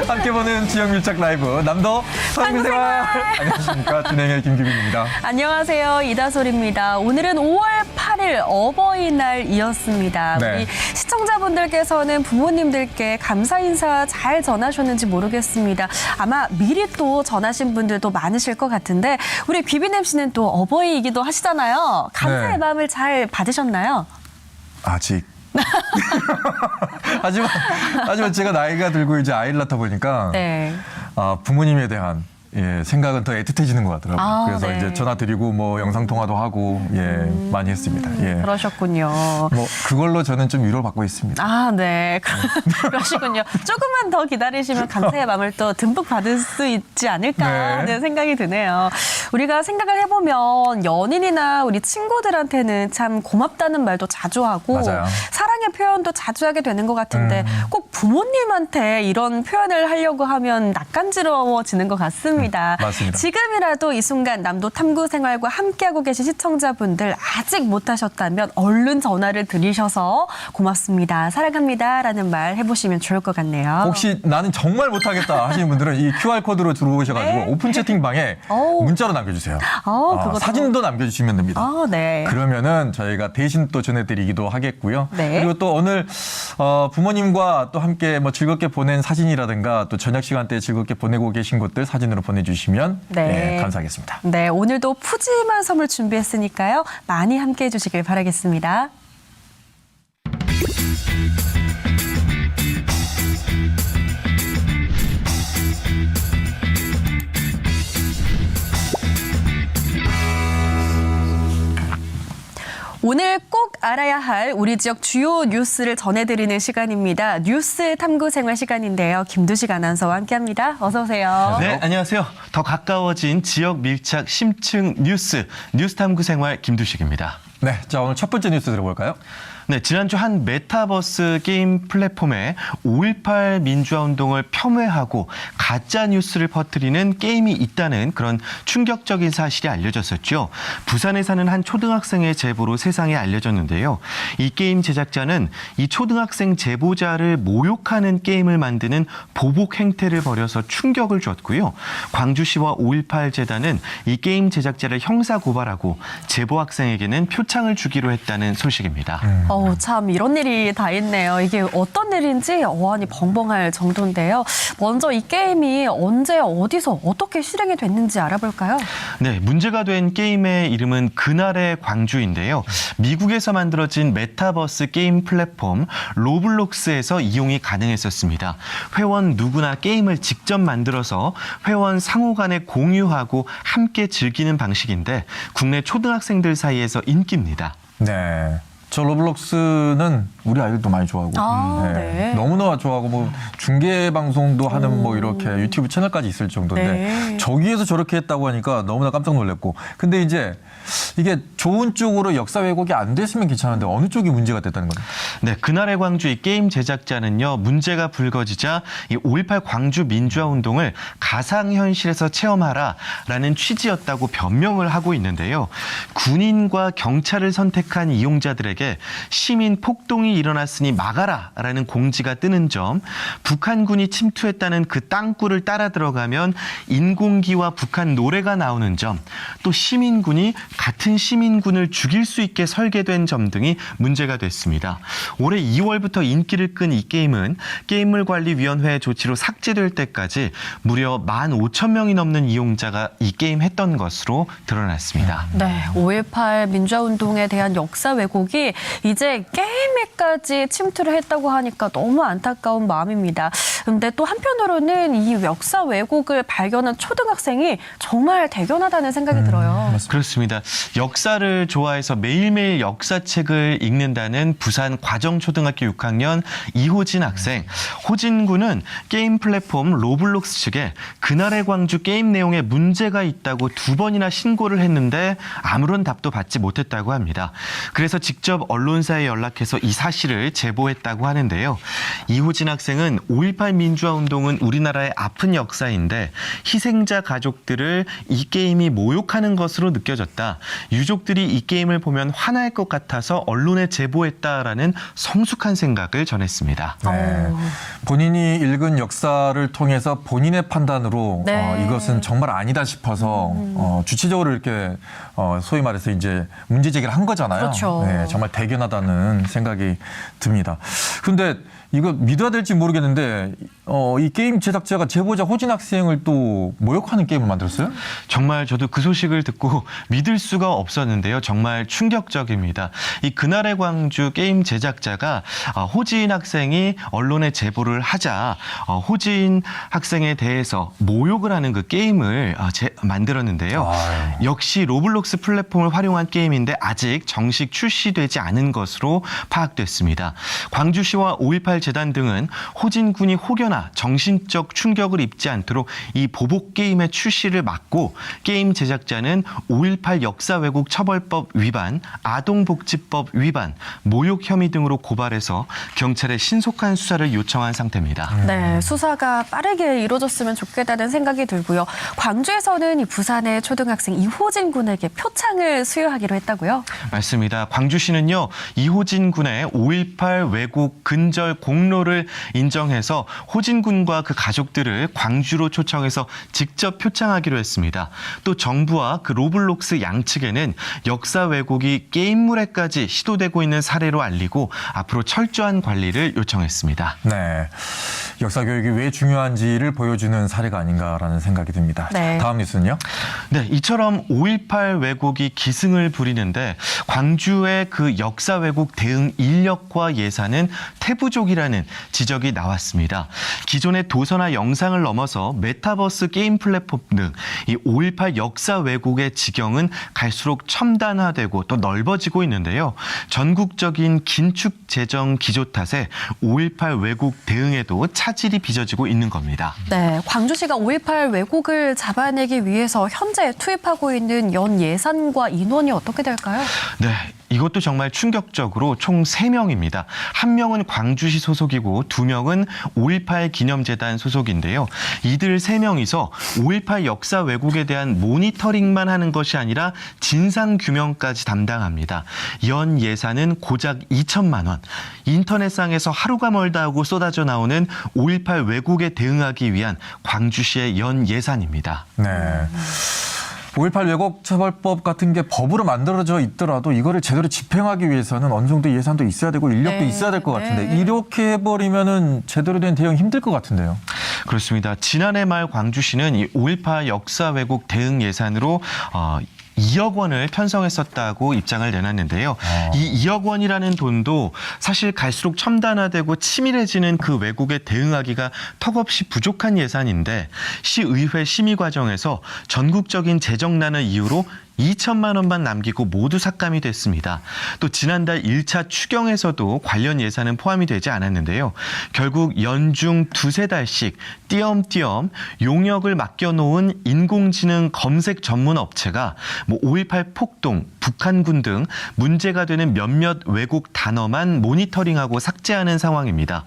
함께 보는 지역 밀착 라이브 남도 상생활. 안녕하십니까, 진행의 김규빈입니다. 안녕하세요, 이다솔입니다. 오늘은 5월 8일 어버이날이었습니다. 네. 우리 시청자분들께서는 부모님들께 감사 인사 잘 전하셨는지 모르겠습니다. 아마 미리 또 전하신 분들도 많으실 것 같은데 우리 규빈 MC는 또 어버이이기도 하시잖아요. 감사의 네. 마음을 잘 받으셨나요? 아직. 하지만 제가 나이가 들고 이제 아이를 낳다 보니까 네. 부모님에 대한 생각은 더 애틋해지는 것 같더라고요. 그래서 네. 이제 전화 드리고 뭐 영상 통화도 하고 많이 했습니다. 그러셨군요. 뭐 그걸로 저는 좀 위로를 받고 있습니다. 아, 네. 그러시군요. 조금만 더 기다리시면 감사의 마음을 또 듬뿍 받을 수 있지 않을까 하는 생각이 드네요. 우리가 생각을 해보면 연인이나 우리 친구들한테는 참 고맙다는 말도 자주 하고 맞아요. 사랑의 표현도 자주 하게 되는 것 같은데 꼭 부모님한테 이런 표현을 하려고 하면 낯간지러워지는 것 같습니다. 맞습니다. 지금이라도 이 순간 남도 탐구 생활과 함께하고 계신 시청자분들 아직 못하셨다면 얼른 전화를 드리셔서 고맙습니다, 사랑합니다 라는 말 해보시면 좋을 것 같네요. 혹시 나는 정말 못하겠다 하시는 분들은 이 QR코드로 들어오셔가지고 네. 오픈 채팅방에 문자로 남겨주세요. 그것도. 사진도 남겨주시면 됩니다. 네. 그러면은 저희가 대신 또 전해드리기도 하겠고요. 네. 그리고 또 오늘 부모님과 또 함께 뭐 즐겁게 보낸 사진이라든가 또 저녁 시간대에 즐겁게 보내고 계신 것들 사진으로 보내주시면 감사하겠습니다. 네, 오늘도 푸짐한 선물 준비했으니까요. 많이 함께해 주시길 바라겠습니다. 오늘 꼭 알아야 할 우리 지역 주요 뉴스를 전해드리는 시간입니다. 뉴스 탐구 생활 시간인데요. 김두식 아나운서와 함께합니다. 어서 오세요. 네, 안녕하세요. 더 가까워진 지역 밀착 심층 뉴스 탐구 생활 김두식입니다. 네, 자 오늘 첫 번째 뉴스 들어볼까요? 네, 지난주 한 메타버스 게임 플랫폼에 5.18 민주화 운동을 폄훼하고 가짜 뉴스를 퍼뜨리는 게임이 있다는 그런 충격적인 사실이 알려졌었죠. 부산에 사는 한 초등학생의 제보로 세상에 알려졌는데요. 이 게임 제작자는 이 초등학생 제보자를 모욕하는 게임을 만드는 보복 행태를 벌여서 충격을 줬고요. 광주시와 5.18 재단은 이 게임 제작자를 형사 고발하고 제보 학생에게는 표창을 주기로 했다는 소식입니다. 참 이런 일이 다 있네요. 이게 어떤 일인지 어안이 벙벙할 정도인데요. 먼저 이 게임이 언제 어디서 어떻게 실행이 됐는지 알아볼까요? 네, 문제가 된 게임의 이름은 그날의 광주인데요. 미국에서 만들어진 메타버스 게임 플랫폼 로블록스에서 이용이 가능했었습니다. 회원 누구나 게임을 직접 만들어서 회원 상호 간에 공유하고 함께 즐기는 방식인데 국내 초등학생들 사이에서 인기입니다. 네. 저 로블록스는 우리 아이들도 많이 좋아하고 네. 너무나 좋아하고 뭐 중계 방송도 하는 뭐 이렇게 유튜브 채널까지 있을 정도인데 저기에서 저렇게 했다고 하니까 너무나 깜짝 놀랐고 근데 이제 이게 좋은 쪽으로 역사 왜곡이 안 됐으면 괜찮은데 어느 쪽이 문제가 됐다는 거죠? 네, 그날의 광주 이 게임 제작자는요, 문제가 불거지자 이 5.18 광주 민주화 운동을 가상현실에서 체험하라라는 취지였다고 변명을 하고 있는데요. 군인과 경찰을 선택한 이용자들에게 시민 폭동이 일어났으니 막아라라는 공지가 뜨는 점, 북한군이 침투했다는 그 땅굴을 따라 들어가면 인공기와 북한 노래가 나오는 점, 또 시민군이 같은 시민군을 죽일 수 있게 설계된 점 등이 문제가 됐습니다. 올해 2월부터 인기를 끈 이 게임은 게임물관리위원회 조치로 삭제될 때까지 무려 15,000명이 넘는 이용자가 이 게임 했던 것으로 드러났습니다. 네, 5.18 민주화운동에 대한 역사 왜곡이 이제 게임에까지 침투를 했다고 하니까 너무 안타까운 마음입니다. 근데 또 한편으로는 이 역사 왜곡을 발견한 초등학생이 정말 대견하다는 생각이 들어요. 그렇습니다. 역사를 좋아해서 매일매일 역사책을 읽는다는 부산 과정초등학교 6학년 이호진 학생. 호진 군은 게임 플랫폼 로블록스 측에 그날의 광주 게임 내용에 문제가 있다고 2번이나 신고를 했는데 아무런 답도 받지 못했다고 합니다. 그래서 직접 직접 언론사에 연락해서 이 사실을 제보했다고 하는데요. 이호진 학생은 5.18 민주화 운동은 우리나라의 아픈 역사인데 희생자 가족들을 이 게임이 모욕하는 것으로 느껴졌다. 유족들이 이 게임을 보면 화날 것 같아서 언론에 제보했다라는 성숙한 생각을 전했습니다. 네. 본인이 읽은 역사를 통해서 본인의 판단으로 네. 이것은 정말 아니다 싶어서 주체적으로 이렇게 소위 말해서 이제 문제 제기를 한 거잖아요. 그렇죠. 네, 정말 대견하다는 생각이 듭니다. 그런데 이거 믿어야 될지 모르겠는데 이 게임 제작자가 제보자 호진 학생을 또 모욕하는 게임을 만들었어요? 정말 저도 그 소식을 듣고 믿을 수가 없었는데요. 정말 충격적입니다. 이 그날의 광주 게임 제작자가 호진 학생이 언론에 제보를 하자 호진 학생에 대해서 모욕을 하는 그 게임을 만들었는데요. 역시 로블록스 플랫폼을 활용한 게임인데 아직 정식 출시되지 않은 것으로 파악됐습니다. 광주시와 5.18 재단 등은 호진 군이 혹여나 정신적 충격을 입지 않도록 이 보복 게임의 출시를 막고 게임 제작자는 5.18 역사 왜곡 처벌법 위반, 아동복지법 위반, 모욕 혐의 등으로 고발해서 경찰에 신속한 수사를 요청한 상태입니다. 네, 수사가 빠르게 이루어졌으면 좋겠다는 생각이 들고요. 광주에서는 이 부산의 초등학생 이호진 군에게 표창을 수여하기로 했다고요? 맞습니다. 광주시는요, 이호진 군의 5.18 왜곡 근절 공로를 인정해서 호진 군과 그 가족들을 광주로 초청해서 직접 표창하기로 했습니다. 또 정부와 그 로블록스 양측에는 역사 왜곡이 게임물에까지 시도되고 있는 사례로 알리고 앞으로 철저한 관리를 요청했습니다. 네, 역사 교육이 왜 중요한지를 보여주는 사례가 아닌가라는 생각이 듭니다. 네. 다음 뉴스는요? 네, 이처럼 5.18 왜곡이 기승을 부리는데 광주의 그 역사 왜곡 대응 인력과 예산은 태부족이라는 지적이 나왔습니다. 기존의 도서나 영상을 넘어서 메타버스 게임 플랫폼 등 이 5.18 역사 왜곡의 지경은 갈수록 첨단화되고 또 넓어지고 있는데요. 전국적인 긴축 재정 기조 탓에 5.18 왜곡 대응에도 차질이 빚어지고 있는 겁니다. 네, 광주시가 5.18 왜곡을 잡아내기 위해서 현재 투입하고 있는 연 예산과 인원이 어떻게 될까요? 네. 이것도 정말 충격적으로 총 3명입니다. 1명은 광주시 소속이고 2명은 5.18 기념재단 소속인데요. 이들 3명이서 5.18 역사 왜곡에 대한 모니터링만 하는 것이 아니라 진상규명까지 담당합니다. 연 예산은 고작 2천만 원. 인터넷상에서 하루가 멀다 하고 쏟아져 나오는 5.18 왜곡에 대응하기 위한 광주시의 연 예산입니다. 네. 5.18 왜곡 처벌법 같은 게 법으로 만들어져 있더라도 이거를 제대로 집행하기 위해서는 어느 정도 예산도 있어야 되고 인력도 네. 있어야 될 것 같은데 네. 이렇게 해버리면은 제대로 된 대응 힘들 것 같은데요. 그렇습니다. 지난해 말 광주시는 이 5.18 역사 왜곡 대응 예산으로 2억 원을 편성했었다고 입장을 내놨는데요. 이 2억 원이라는 돈도 사실 갈수록 첨단화되고 치밀해지는 그 왜곡에 대응하기가 턱없이 부족한 예산인데 시의회 심의 과정에서 전국적인 재정난을 이유로 2천만 원만 남기고 모두 삭감이 됐습니다. 또 지난달 1차 추경에서도 관련 예산은 포함이 되지 않았는데요. 결국 연중 2-3달씩 띄엄띄엄 용역을 맡겨놓은 인공지능 검색 전문 업체가 5.18 폭동, 북한군 등 문제가 되는 몇몇 왜곡 단어만 모니터링하고 삭제하는 상황입니다.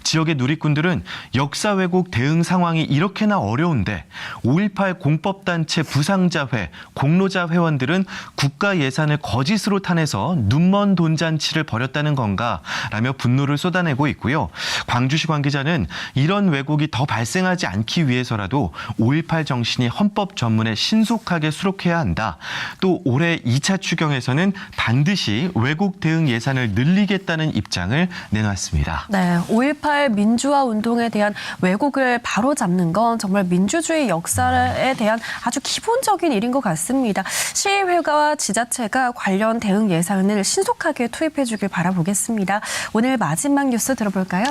지역의 누리꾼들은 역사 왜곡 대응 상황이 이렇게나 어려운데 5.18 공법단체 부상자회, 공로자 회원들은 국가 예산을 거짓으로 타내서 눈먼 돈잔치를 벌였다는 건가 라며 분노를 쏟아내고 있고요. 광주시 관계자는 이런 왜곡이 더 발생하지 않기 위해서라도 5.18 정신이 헌법 전문에 신속하게 수록해야 한다. 또 올해 2차 추경에서는 반드시 왜곡 대응 예산을 늘리겠다는 입장을 내놨습니다. 네, 5.18 민주화 운동에 대한 왜곡을 바로잡는 건 정말 민주주의 역사에 대한 아주 기본적인 일인 것 같습니다. 시의회와 지자체가 관련 대응 예산을 신속하게 투입해 주길 바라보겠습니다. 오늘 마지막 뉴스 들어볼까요?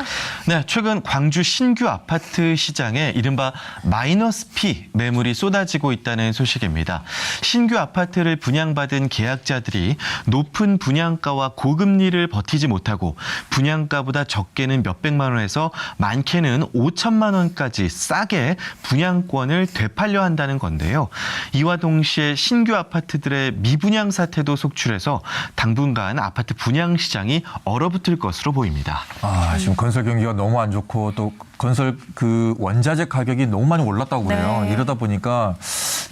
네, 최근 광주 신규 아파트 시장에 이른바 마이너스 P 매물이 쏟아지고 있다는 소식입니다. 신규 아파트를 분양받은 계약자들이 높은 분양가와 고금리를 버티지 못하고 분양가보다 적게는 몇백만 원에서 많게는 5천만 원까지 싸게 분양권을 되팔려 한다는 건데요. 이와 동시에 신규 아파트들의 미분양 사태도 속출해서 당분간 아파트 분양 시장이 얼어붙을 것으로 보입니다. 지금 건설 경기가 너무 안 좋고 또 건설 그 원자재 가격이 너무 많이 올랐다고 그래요. 네. 이러다 보니까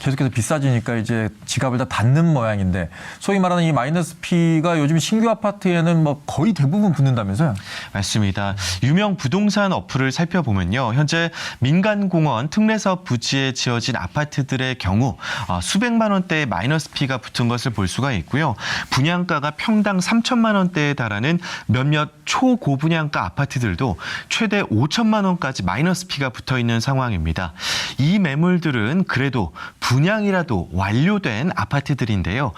계속해서 비싸지니까 이제 지갑을 다 닫는 모양인데 소위 말하는 이 마이너스 P가 요즘 신규 아파트에는 뭐 거의 대부분 붙는다면서요? 맞습니다. 유명 부동산 어플을 살펴보면요. 현재 민간공원 특례사업 부지에 지어진 아파트들의 경우 수백만 원대의 마이너스 P가 붙은 것을 볼 수가 있고요. 분양가가 평당 3천만 원대에 달하는 몇몇 초고분양가 아파트들도 최대 5천만 원까지 마이너스 P가 붙어 있는 상황입니다. 이 매물들은 그래도 분양이라도 완료된 아파트들인데요.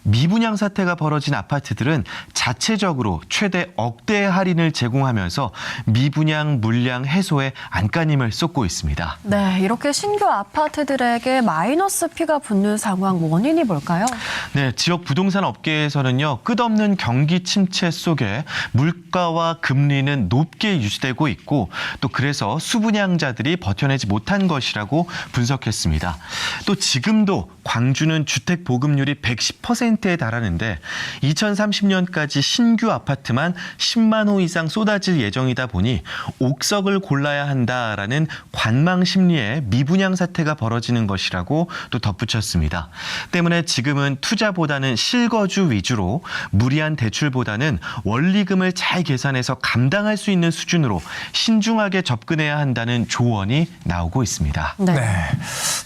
미분양 사태가 벌어진 아파트들은 자체적으로 최대 억대 할인을 제공하면서 미분양 물량 해소에 안간힘을 쏟고 있습니다. 네, 이렇게 신규 아파트들에게 마이너스 P가 붙는 상황 원인이 뭘까요? 네, 지역 부동산 업계에서는요, 끝없는 경기 침체 속에 물가와 금리는 높게 유지되고 있고 또 그래서 수분양자들이 버텨내지 못한 것이라고 분석했습니다. 또 지금도 광주는 주택 보급률이 110%에 달하는데 2030년까지 신규 아파트만 10만 호 이상 쏟아질 예정이다 보니 옥석을 골라야 한다라는 관망 심리에 미분양 사태가 벌어지는 것이라고 또 덧붙였습니다. 때문에 지금은 투자보다는 실거주 위주로 무리한 대출보다는 원리금을 잘 계산해서 감당할 수 있는 수준으로 신중하게 접근해야 한다는 조언이 나오고 있습니다. 네.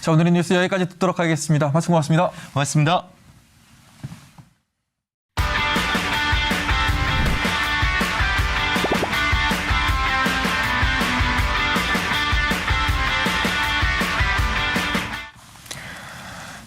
자, 오늘의 뉴스 여기까지 듣도록 하겠습니다. 말씀 고맙습니다. 고맙습니다.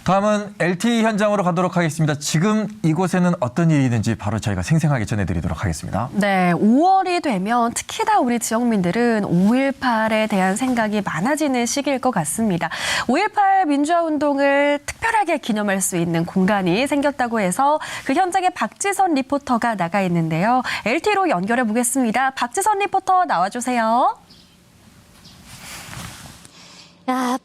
다음은 LTE 현장으로 가도록 하겠습니다. 지금 이곳에는 어떤 일이 있는지 바로 저희가 생생하게 전해드리도록 하겠습니다. 네, 5월이 되면 특히나 우리 지역민들은 5.18에 대한 생각이 많아지는 시기일 것 같습니다. 5.18 민주화운동을 특별하게 기념할 수 있는 공간이 생겼다고 해서 그 현장에 박지선 리포터가 나가 있는데요. LTE로 연결해 보겠습니다. 박지선 리포터 나와주세요. 야,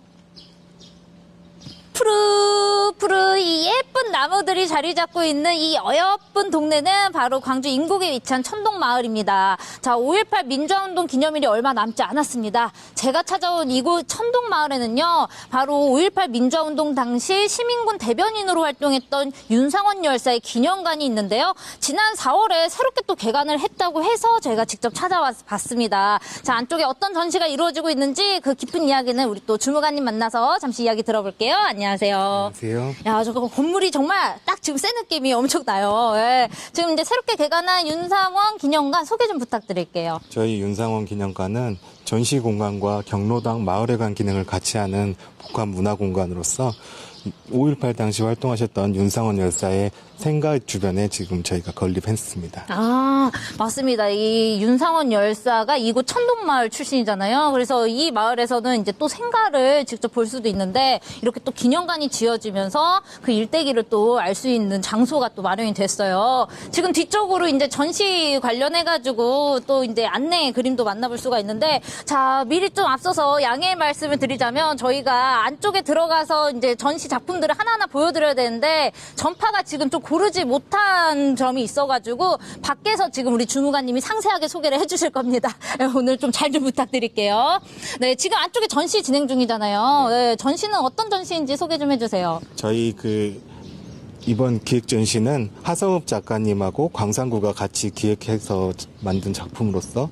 푸르푸르 이 예쁜 나무들이 자리 잡고 있는 이 어여쁜 동네는 바로 광주 인곡에 위치한 천동마을입니다. 자, 5.18 민주화운동 기념일이 얼마 남지 않았습니다. 제가 찾아온 이곳 천동마을에는요, 바로 5.18 민주화운동 당시 시민군 대변인으로 활동했던 윤상원 열사의 기념관이 있는데요. 지난 4월에 새롭게 또 개관을 했다고 해서 제가 직접 찾아봤습니다. 자, 안쪽에 어떤 전시가 이루어지고 있는지 그 깊은 이야기는 우리 또 주무관님 만나서 잠시 이야기 들어볼게요. 안녕하세요. 안녕하세요. 야, 저거 건물이 정말 딱 지금 새 느낌이 엄청 나요. 예. 지금 이제 새롭게 개관한 윤상원 기념관 소개 좀 부탁드릴게요. 저희 윤상원 기념관은 전시 공간과 경로당 마을회관 기능을 같이 하는 복합 문화 공간으로서 5.18 당시 활동하셨던 윤상원 열사의 생가 주변에 지금 저희가 건립했습니다. 아, 맞습니다. 이 윤상원 열사가 이곳 천동마을 출신이잖아요. 그래서 이 마을에서는 이제 또 생가를 직접 볼 수도 있는데 이렇게 또 기념관이 지어지면서 그 일대기를 또 알 수 있는 장소가 또 마련이 됐어요. 지금 뒤쪽으로 이제 전시 관련해가지고 또 이제 안내 그림도 만나볼 수가 있는데, 자, 미리 좀 앞서서 양해의 말씀을 드리자면 저희가 안쪽에 들어가서 이제 전시 작품들을 하나하나 보여드려야 되는데 전파가 지금 좀 고르지 못한 점이 있어가지고 밖에서 지금 우리 주무관님이 상세하게 소개를 해주실 겁니다. 오늘 좀 잘 좀 부탁드릴게요. 네, 지금 안쪽에 전시 진행 중이잖아요. 네, 전시는 어떤 전시인지 소개 좀 해주세요. 저희 이번 기획 전시는 하성읍 작가님하고 광산구가 같이 기획해서 만든 작품으로서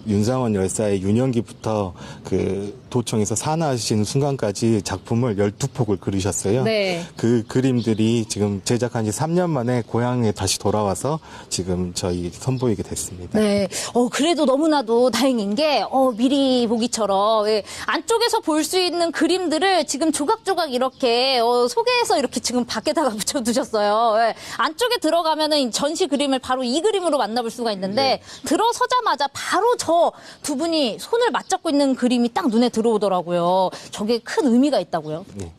윤상원 열사의 유년기부터 그 도청에서 산하하시는 순간까지 작품을 12폭을 그리셨어요. 네. 그 그림들이 지금 제작한 지 3년 만에 고향에 다시 돌아와서 지금 저희 선보이게 됐습니다. 네. 그래도 너무나도 다행인 게, 미리 보기처럼, 예, 안쪽에서 볼 수 있는 그림들을 지금 조각조각 이렇게, 소개해서 이렇게 지금 밖에다가 붙여두셨어요. 예. 안쪽에 들어가면은 전시 그림을 바로 이 그림으로 만나볼 수가 있는데, 들어서자마자 바로 저 두 분이 손을 맞잡고 있는 그림이 딱 눈에 들어오더라고요. 저게 큰 의미가 있다고요. 네.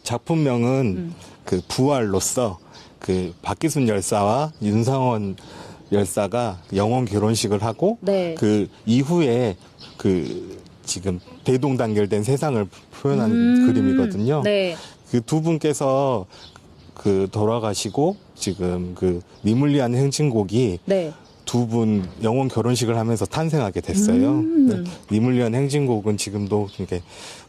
작품명은 그 부활로서 그 박기순 열사와 윤상원 열사가 영원 결혼식을 하고 네. 그 이후에 그 지금 대동단결된 세상을 표현한 그림이거든요. 네. 그 두 분께서 그 돌아가시고 지금 그 니물리안 행진곡이 네. 두 분 영원 결혼식을 하면서 탄생하게 됐어요. 네. 니물리안 행진곡은 지금도 이렇게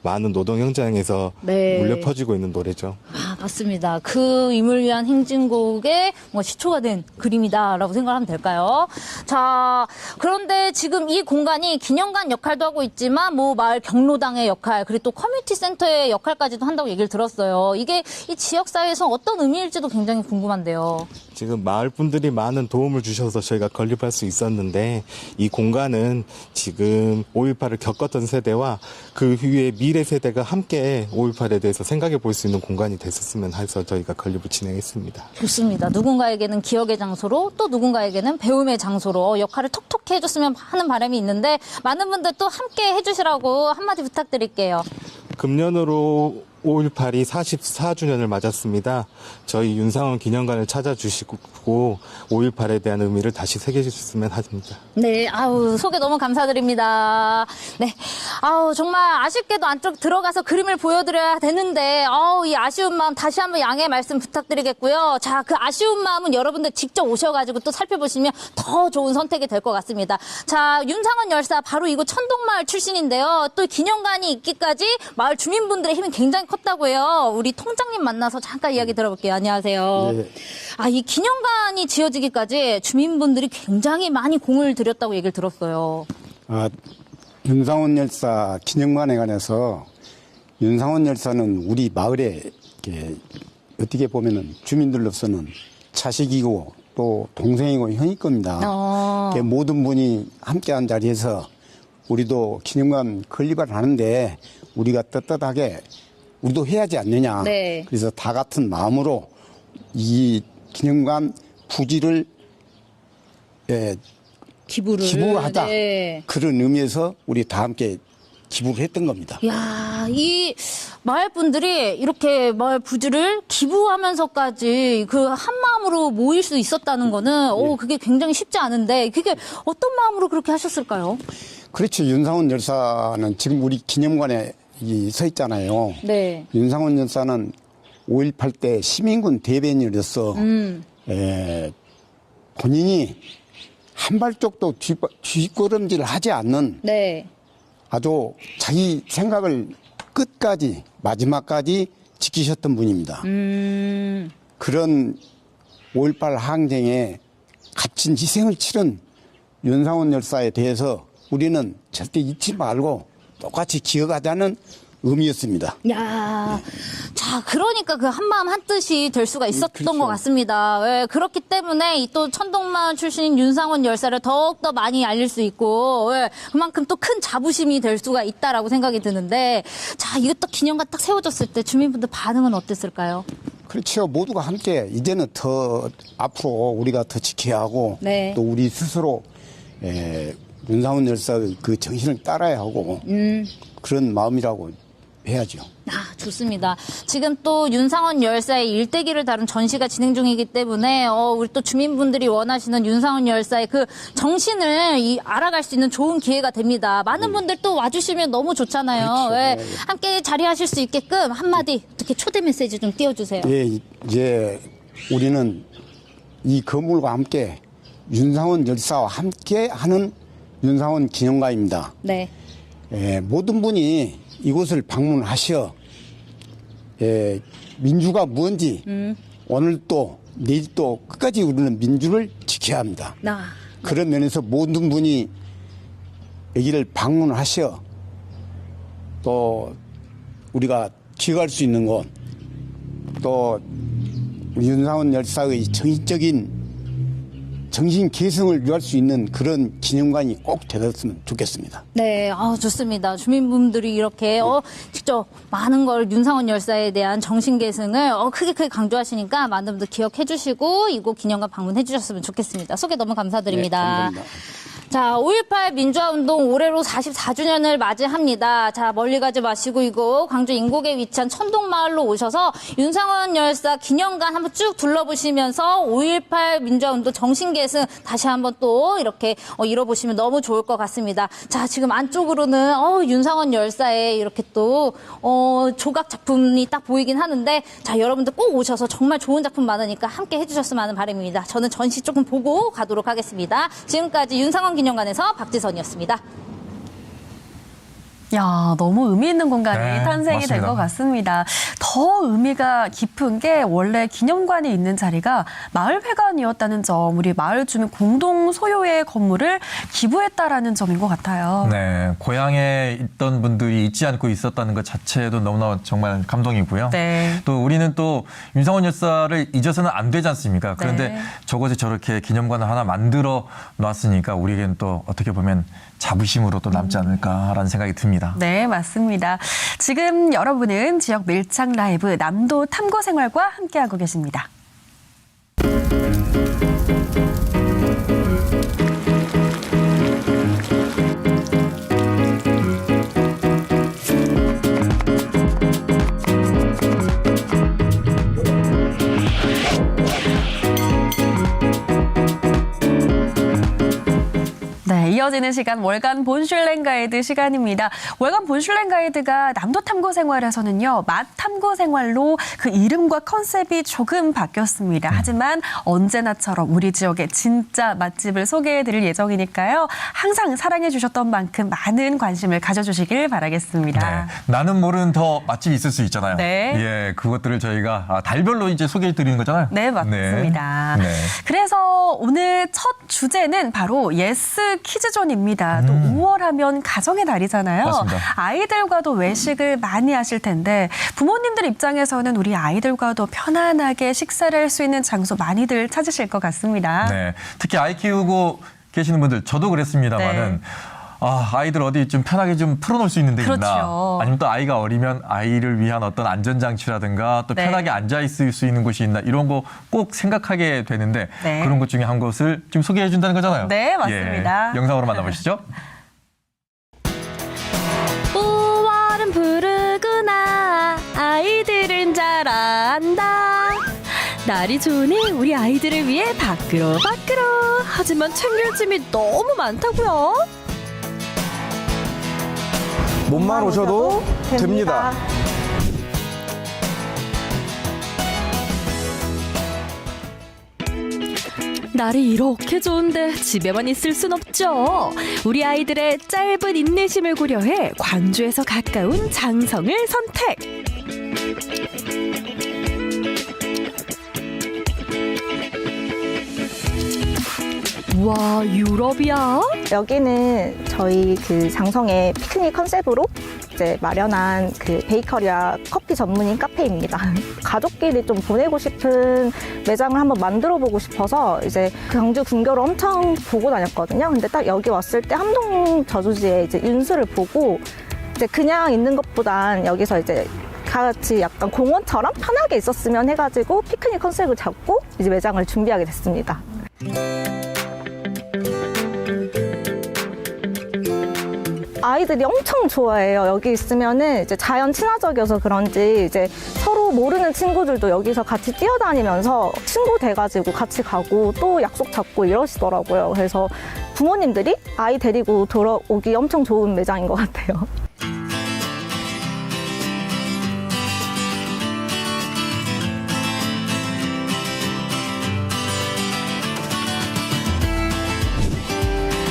많은 노동 현장에서 네. 울려 퍼지고 있는 노래죠. 아, 맞습니다. 그 임을 위한 행진곡의 뭐 시초가 된 그림이다라고 생각하면 될까요? 자, 그런데 지금 이 공간이 기념관 역할도 하고 있지만 뭐 마을 경로당의 역할, 그리고 또 커뮤니티 센터의 역할까지도 한다고 얘기를 들었어요. 이게 이 지역사회에서 어떤 의미일지도 굉장히 궁금한데요. 지금 마을 분들이 많은 도움을 주셔서 저희가 건립할 수 있었는데 이 공간은 지금 5.18을 겪었던 세대와 그 후에 미래 세대가 함께 5.18에 대해서 생각해 볼 수 있는 공간이 됐었으면 해서 저희가 건립을 진행했습니다. 좋습니다. 누군가에게는 기억의 장소로 또 누군가에게는 배움의 장소로 역할을 톡톡히 해줬으면 하는 바람이 있는데 많은 분들 또 함께 해주시라고 한마디 부탁드릴게요. 금년으로 5.18이 44주년을 맞았습니다. 저희 윤상원 기념관을 찾아주시고 5.18에 대한 의미를 다시 새겨주셨으면 합니다. 네, 아우, 소개 너무 감사드립니다. 네, 아우, 정말 아쉽게도 안쪽 들어가서 그림을 보여드려야 되는데, 아우, 이 아쉬운 마음 다시 한번 양해의 말씀 부탁드리겠고요. 자, 그 아쉬운 마음은 여러분들 직접 오셔가지고 또 살펴보시면 더 좋은 선택이 될 것 같습니다. 자, 윤상원 열사, 바로 이곳 천동마을 출신인데요. 또 기념관이 있기까지 마을 주민분들의 힘이 굉장히 컸다고 해요. 우리 통장님 만나서 잠깐 이야기 들어볼게요. 안녕하세요. 네. 아, 이 기념관이 지어지기까지 주민분들이 굉장히 많이 공을 들였다고 얘기를 들었어요. 아, 윤상원 열사 기념관에 관해서 윤상원 열사는 우리 마을에 이렇게 어떻게 보면은 주민들로서는 자식이고 또 동생이고 형일 겁니다. 이렇게 모든 분이 함께한 자리에서 우리도 기념관 건립을 하는데 우리가 떳떳하게 우리도 해야지 않느냐. 네. 그래서 다 같은 마음으로 이 기념관 부지를 기부하자. 네. 그런 의미에서 우리 다 함께 기부를 했던 겁니다. 야, 이 마을 분들이 이렇게 마을 부지를 기부하면서까지 그 한 마음으로 모일 수 있었다는 거는 그게 굉장히 쉽지 않은데 그게 어떤 마음으로 그렇게 하셨을까요? 그렇죠. 윤상원 열사는 지금 우리 기념관에 서 있잖아요. 네. 윤상원 열사는 5.18 때 시민군 대변인으로서 본인이 한 발짝도 뒷걸음질 하지 않는 네. 아주 자기 생각을 끝까지 마지막까지 지키셨던 분입니다. 그런 5.18 항쟁에 값진 희생을 치른 윤상원 열사에 대해서 우리는 절대 잊지 말고 똑같이 기억하자는 의미였습니다. 야, 자, 그러니까 그 한마음 한뜻이 될 수가 있었던 그렇죠. 것 같습니다. 예, 그렇기 때문에 이 또 천동마을 출신인 윤상원 열사를 더욱더 많이 알릴 수 있고, 그만큼 또 큰 자부심이 될 수가 있다라고 생각이 드는데, 자, 이것도 기념관 딱 세워졌을 때 주민분들 반응은 어땠을까요? 그렇죠. 모두가 함께 이제는 더 앞으로 우리가 더 지켜야 하고 네. 또 우리 스스로 윤상원 열사의 그 정신을 따라야 하고 그런 마음이라고 해야죠. 아, 좋습니다. 지금 또 윤상원 열사의 일대기를 다룬 전시가 진행 중이기 때문에 우리 또 주민분들이 원하시는 윤상원 열사의 그 정신을 알아갈 수 있는 좋은 기회가 됩니다. 많은 분들 또 와주시면 너무 좋잖아요. 그렇죠. 예, 네. 함께 자리하실 수 있게끔 한마디 어떻게 초대 메시지 좀 띄워주세요. 예, 이제 우리는 이 건물과 함께 윤상원 열사와 함께 하는 윤상원 기념관입니다. 네. 모든 분이 이곳을 방문하셔 민주가 뭔지 오늘 또 내일 또 끝까지 우리는 민주를 지켜야 합니다. 그런 면에서 모든 분이 여기를 방문하셔 또 우리가 기억할 수 있는 곳 또 윤상원 열사의 정신 개성을 위할 수 있는 그런 기념관이 꼭 되었으면 좋겠습니다. 네, 좋습니다. 주민분들이 이렇게 직접 많은 걸 윤상원 열사에 대한 정신 계승을 크게 강조하시니까 많은 분들 기억해 주시고 이곳 기념관 방문해 주셨으면 좋겠습니다. 소개 너무 감사드립니다. 네, 감사합니다. 자, 5.18 민주화운동 올해로 44주년을 맞이합니다. 자, 멀리 가지 마시고 이거 광주 인곡에 위치한 천동마을로 오셔서 윤상원 열사 기념관 한번 쭉 둘러보시면서 5.18 민주화운동 정신계승 다시 한번 또 이렇게 이뤄보시면 너무 좋을 것 같습니다. 자, 지금 안쪽으로는 윤상원 열사의 이렇게 또 조각 작품이 딱 보이긴 하는데 자, 여러분들 꼭 오셔서 정말 좋은 작품 많으니까 함께 해주셨으면 하는 바람입니다. 저는 전시 조금 보고 가도록 하겠습니다. 지금까지 윤상원 기념관에서 박지선이었습니다. 야, 너무 의미 있는 공간이 네, 탄생이 된 맞습니다. 것 같습니다. 더 의미가 깊은 게 원래 기념관이 있는 자리가 마을회관이었다는 점, 우리 마을 주민 공동 소유의 건물을 기부했다라는 점인 것 같아요. 네, 고향에 있던 분들이 잊지 않고 있었다는 것 자체도 너무나 정말 감동이고요. 네. 또 우리는 또 윤상원 열사를 잊어서는 안 되지 않습니까? 그런데 네. 저것이 저렇게 기념관을 하나 만들어 놨으니까 우리에겐 또 어떻게 보면 자부심으로 또 남지 않을까라는 생각이 듭니다. 네, 맞습니다. 지금 여러분은 지역 밀착 라이브 남도 탐구 생활과 함께하고 계십니다. 네, 이어지는 시간 월간 본슐랭 가이드 시간입니다. 월간 본슐랭 가이드가 남도 탐구 생활에서는요, 맛 탐구 생활로 그 이름과 컨셉이 조금 바뀌었습니다. 하지만 언제나처럼 우리 지역의 진짜 맛집을 소개해드릴 예정이니까요. 항상 사랑해주셨던 만큼 많은 관심을 가져주시길 바라겠습니다. 네, 나는 모르는 더 맛집이 있을 수 있잖아요. 네. 예, 그것들을 저희가 달별로 이제 소개해 드리는 거잖아요. 네, 맞습니다. 네. 네. 그래서 오늘 첫 주제는 바로 예스 퀴즈존입니다. 또 5월하면 가정의 달이잖아요. 맞습니다. 아이들과도 외식을 많이 하실 텐데 부모님들 입장에서는 우리 아이들과도 편안하게 식사를 할 수 있는 장소 많이들 찾으실 것 같습니다. 네, 특히 아이 키우고 계시는 분들, 저도 그랬습니다만은 네. 아이들 어디 좀 편하게 좀 풀어놓을 수 있는 데 있나? 그렇죠. 아니면 또 아이가 어리면 아이를 위한 어떤 안전장치라든가 또 네. 편하게 앉아 있을 수 있는 곳이 있나? 이런 거 꼭 생각하게 되는데 네. 그런 것 중에 한 곳을 지금 소개해 준다는 거잖아요. 네, 맞습니다. 예, 영상으로 만나보시죠. 5월은 푸르구나 아이들은 잘 안다. 날이 좋으니 우리 아이들을 위해 밖으로 하지만 챙길 짐이 너무 많다고요. 몸만 오셔도 됩니다. 날이 이렇게 좋은데 집에만 있을 순 없죠. 우리 아이들의 짧은 인내심을 고려해 광주에서 가까운 장성을 선택. 와, 유럽이야? 여기는 저희 그 장성의 피크닉 컨셉으로 이제 마련한 그 베이커리와 커피 전문인 카페입니다. 가족끼리 좀 보내고 싶은 매장을 한번 만들어 보고 싶어서 이제 그 광주 근교를 엄청 보고 다녔거든요. 근데 딱 여기 왔을 때 함동 저수지에 이제 윤수를 보고 이제 그냥 있는 것보단 여기서 이제 같이 약간 공원처럼 편하게 있었으면 해가지고 피크닉 컨셉을 잡고 이제 매장을 준비하게 됐습니다. 아이들이 엄청 좋아해요. 여기 있으면은 이제 자연 친화적이어서 그런지 이제 서로 모르는 친구들도 여기서 같이 뛰어다니면서 친구 돼가지고 같이 가고 또 약속 잡고 이러시더라고요. 그래서 부모님들이 아이 데리고 돌아오기 엄청 좋은 매장인 것 같아요.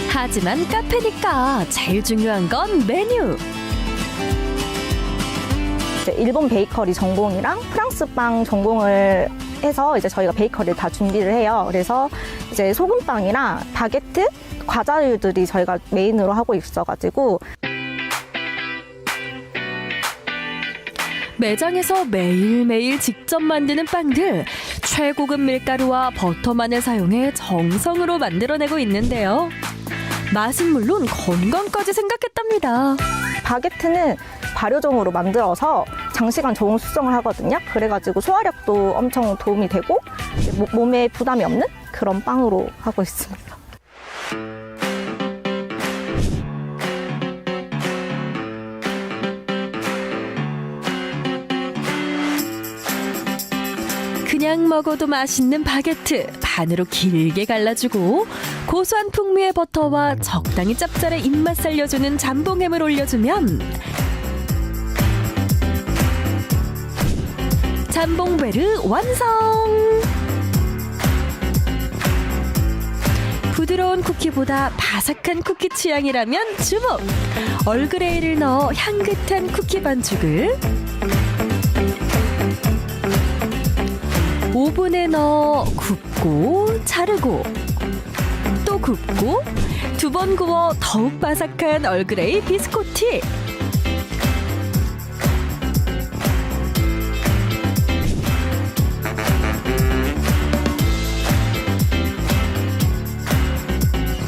하지만 카페니까 제일 중요한 건 메뉴. 이제 일본 베이커리 전공이랑 프랑스 빵 전공을 해서 이제 저희가 베이커리를 다 준비를 해요. 그래서 이제 소금빵이랑 바게트, 과자류들이 저희가 메인으로 하고 있어가지고 매장에서 매일매일 직접 만드는 빵들, 최고급 밀가루와 버터만을 사용해 정성으로 만들어내고 있는데요. 맛은 물론 건강까지 생각했답니다. 바게트는 발효종으로 만들어서 장시간 저온 숙성을 하거든요. 그래가지고 소화력도 엄청 도움이 되고 몸에 부담이 없는 그런 빵으로 하고 있습니다. 그냥 먹어도 맛있는 바게트 반으로 길게 갈라주고 고소한 풍미의 버터와 적당히 짭짤한 입맛 살려주는 잠봉햄을 올려주면 잠봉베르 완성! 부드러운 쿠키보다 바삭한 쿠키 취향이라면 주목! 얼그레이를 넣어 향긋한 쿠키 반죽을 오븐에 넣어 굽고 자르고 또 굽고 2번 구워 더욱 바삭한 얼그레이 비스코티.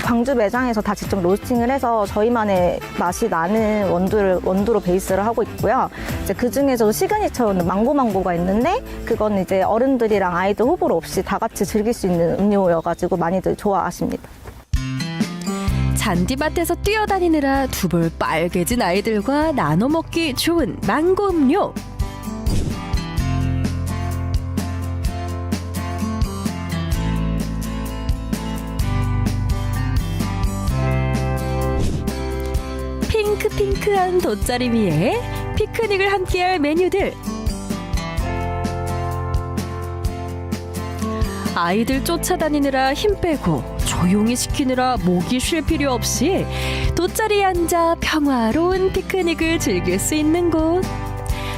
광주 매장에서 다 직접 로스팅을 해서 저희만의 맛이 나는 원두로 베이스를 하고 있고요. 이제 그 중에서도 시그니처는 망고가 있는데 그건 이제 어른들이랑 아이들 호불호 없이 다 같이 즐길 수 있는 음료여가지고 많이들 좋아하십니다. 잔디밭에서 뛰어다니느라 두 볼 빨개진 아이들과 나눠 먹기 좋은 망고 음료. 핑크한 돗자리 위에 피크닉을 함께할 메뉴들. 아이들 쫓아다니느라 힘 빼고 조용히 시키느라 목이 쉴 필요 없이 돗자리에 앉아 평화로운 피크닉을 즐길 수 있는 곳.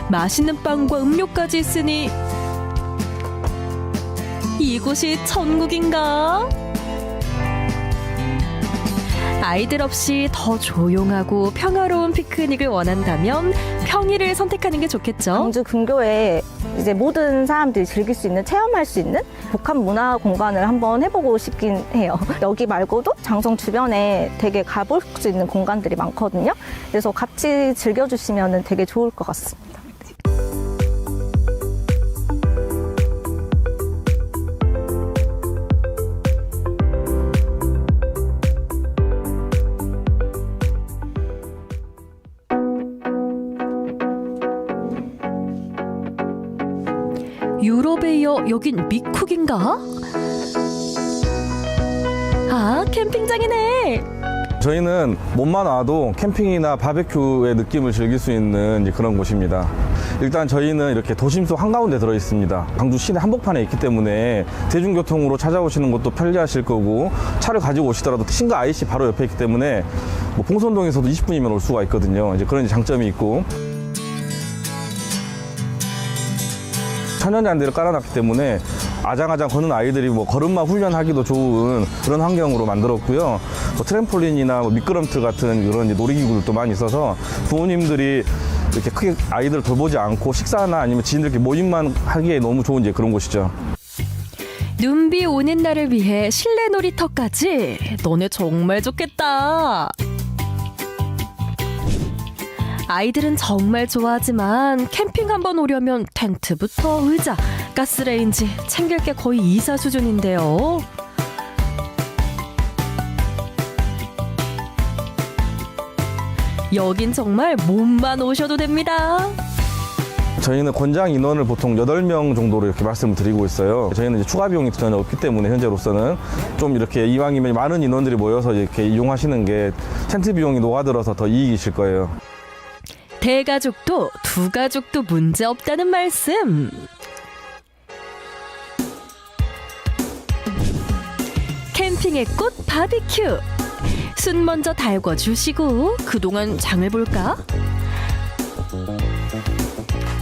맛있는 빵과 음료까지 있으니 이곳이 천국인가? 아이들 없이 더 조용하고 평화로운 피크닉을 원한다면 평일을 선택하는 게 좋겠죠. 광주 근교에 이제 모든 사람들이 즐길 수 있는, 체험할 수 있는 복합 문화 공간을 한번 해보고 싶긴 해요. 여기 말고도 장성 주변에 되게 가볼 수 있는 공간들이 많거든요. 그래서 같이 즐겨주시면 되게 좋을 것 같습니다. 유럽에 이어 여긴 미쿡인가? 아, 캠핑장이네. 저희는 몸만 와도 캠핑이나 바베큐의 느낌을 즐길 수 있는 이제 그런 곳입니다. 일단 저희는 이렇게 도심 속 한가운데 들어 있습니다. 광주 시내 한복판에 있기 때문에 대중교통으로 찾아오시는 것도 편리하실 거고, 차를 가지고 오시더라도 신가 IC 바로 옆에 있기 때문에 뭐 봉선동에서도 20분이면 올 수가 있거든요. 이제 그런 장점이 있고, 천연잔디를 깔아놨기 때문에 아장아장 걷는 아이들이 뭐 걸음마 훈련하기도 좋은 그런 환경으로 만들었고요. 뭐 트램폴린이나 뭐 미끄럼틀 같은 이런 이제 놀이기구들도 많이 있어서 부모님들이 이렇게 크게 아이들을 돌보지 않고 식사나 아니면 지인들끼리 모임만 하기에 너무 좋은 이제 그런 곳이죠. 눈비 오는 날을 위해 실내 놀이터까지. 너네 정말 좋겠다. 아이들은 정말 좋아하지만 캠핑 한번 오려면 텐트부터 의자, 가스레인지 챙길 게 거의 이사 수준인데요. 여긴 정말 몸만 오셔도 됩니다. 저희는 권장 인원을 보통 8명 정도로 이렇게 말씀을 드리고 있어요. 저희는 이제 추가 비용이 전혀 없기 때문에 현재로서는 좀 이렇게 이왕이면 많은 인원들이 모여서 이렇게 이용하시는 게 텐트 비용이 녹아들어서 더 이익이실 거예요. 대가족도 두 가족도 문제 없다는 말씀. 캠핑의 꽃 바비큐. 순 먼저 달궈주시고 그동안 장을 볼까?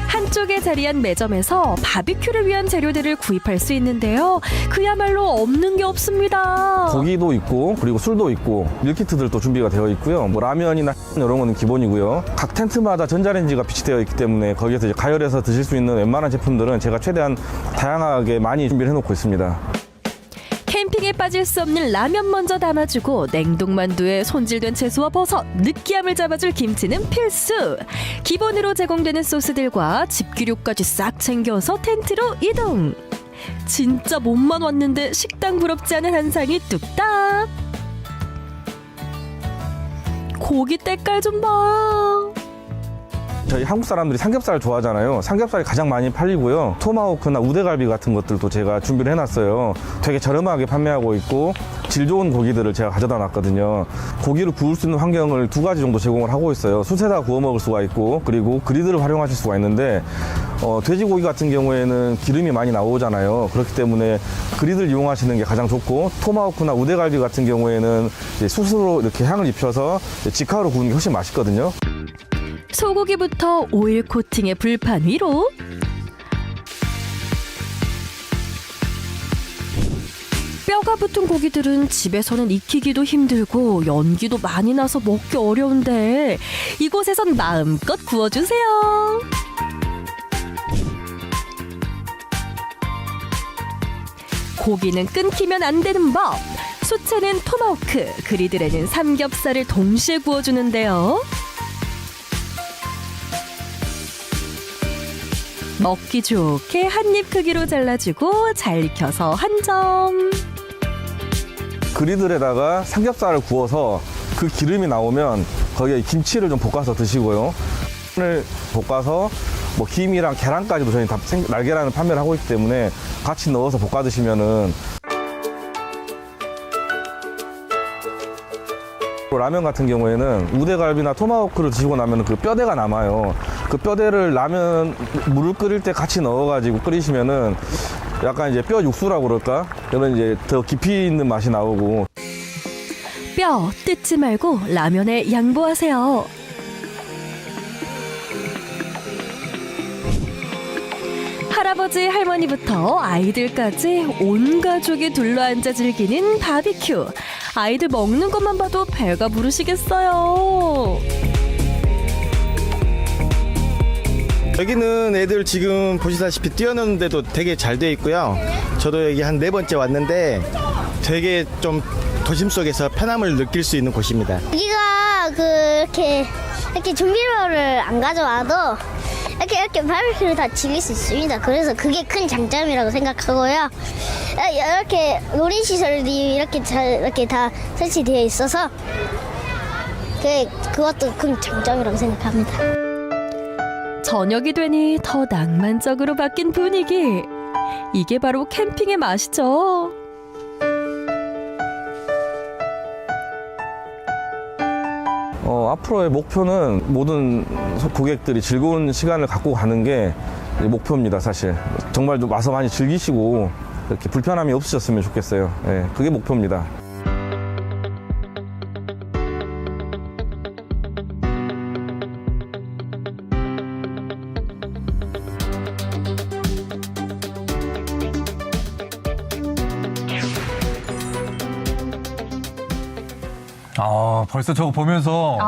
한쪽에 자리한 매점에서 바비큐를 위한 재료들을 구입할 수 있는데요. 그야말로 없는 게 없습니다. 고기도 있고 그리고 술도 있고 밀키트들도 준비가 되어 있고요. 뭐 라면이나 이런 거는 기본이고요. 각 텐트마다 전자레인지가 비치되어 있기 때문에 거기에서 이제 가열해서 드실 수 있는 웬만한 제품들은 제가 최대한 다양하게 많이 준비를 해놓고 있습니다. 캠핑에 빠질 수 없는 라면 먼저 담아주고 냉동만두에 손질된 채소와 버섯, 느끼함을 잡아줄 김치는 필수. 기본으로 제공되는 소스들과 집기류까지 싹 챙겨서 텐트로 이동. 진짜 몸만 왔는데 식당 부럽지 않은 한상이 뚝딱. 고기 때깔 좀 봐. 저희 한국 사람들이 삼겹살 좋아하잖아요. 삼겹살이 가장 많이 팔리고요. 토마호크나 우대갈비 같은 것들도 제가 준비를 해놨어요. 되게 저렴하게 판매하고 있고 질 좋은 고기들을 제가 가져다 놨거든요. 고기를 구울 수 있는 환경을 2가지 정도 제공을 하고 있어요. 숯에다 구워 먹을 수가 있고 그리고 그리드를 활용하실 수가 있는데 돼지고기 같은 경우에는 기름이 많이 나오잖아요. 그렇기 때문에 그리드를 이용하시는 게 가장 좋고 토마호크나 우대갈비 같은 경우에는 이제 숯으로 이렇게 향을 입혀서 직화로 구우는 게 훨씬 맛있거든요. 소고기부터 오일 코팅의 불판 위로 뼈가 붙은 고기들은 집에서는 익히기도 힘들고 연기도 많이 나서 먹기 어려운데 이곳에선 마음껏 구워주세요. 고기는 끊기면 안 되는 법. 숯에는 토마호크, 그리들에는 삼겹살을 동시에 구워주는데요. 먹기 좋게 한 입 크기로 잘라주고 잘 익혀서 한 점. 그리들에다가 삼겹살을 구워서 그 기름이 나오면 거기에 김치를 좀 볶아서 드시고요. 을 볶아서 뭐 김이랑 계란까지도 저희 다 날계란을 판매를 하고 있기 때문에 같이 넣어서 볶아 드시면은 라면 같은 경우에는 우대갈비나 토마호크를 드시고 나면 그 뼈대가 남아요. 그 뼈대를 라면 물을 끓일 때 같이 넣어가지고 끓이시면은 약간 이제 뼈 육수라고 그럴까? 그러면 이제 더 깊이 있는 맛이 나오고. 뼈 뜯지 말고 라면에 양보하세요. 할아버지 할머니부터 아이들까지 온 가족이 둘러앉아 즐기는 바비큐. 아이들 먹는 것만 봐도 배가 부르시겠어요. 여기는 애들 지금 보시다시피 뛰어노는 데도 되게 잘 돼 있고요. 저도 여기 한 4번째 왔는데 되게 좀 도심 속에서 편함을 느낄 수 있는 곳입니다. 여기가 이렇게 준비물을 안 가져와도 이렇게 바비큐를 다 즐길 수 있습니다. 그래서 그게 큰 장점이라고 생각하고요. 이렇게 놀이시설이 이렇게 다 설치되어 있어서 그것도 큰 장점이라고 생각합니다. 저녁이 되니 더 낭만적으로 바뀐 분위기. 이게 바로 캠핑의 맛이죠. 앞으로의 목표는 모든 고객들이 즐거운 시간을 갖고 가는 게 목표입니다, 사실. 정말 좀 와서 많이 즐기시고 이렇게 불편함이 없으셨으면 좋겠어요. 네, 그게 목표입니다. 벌써 저거 보면서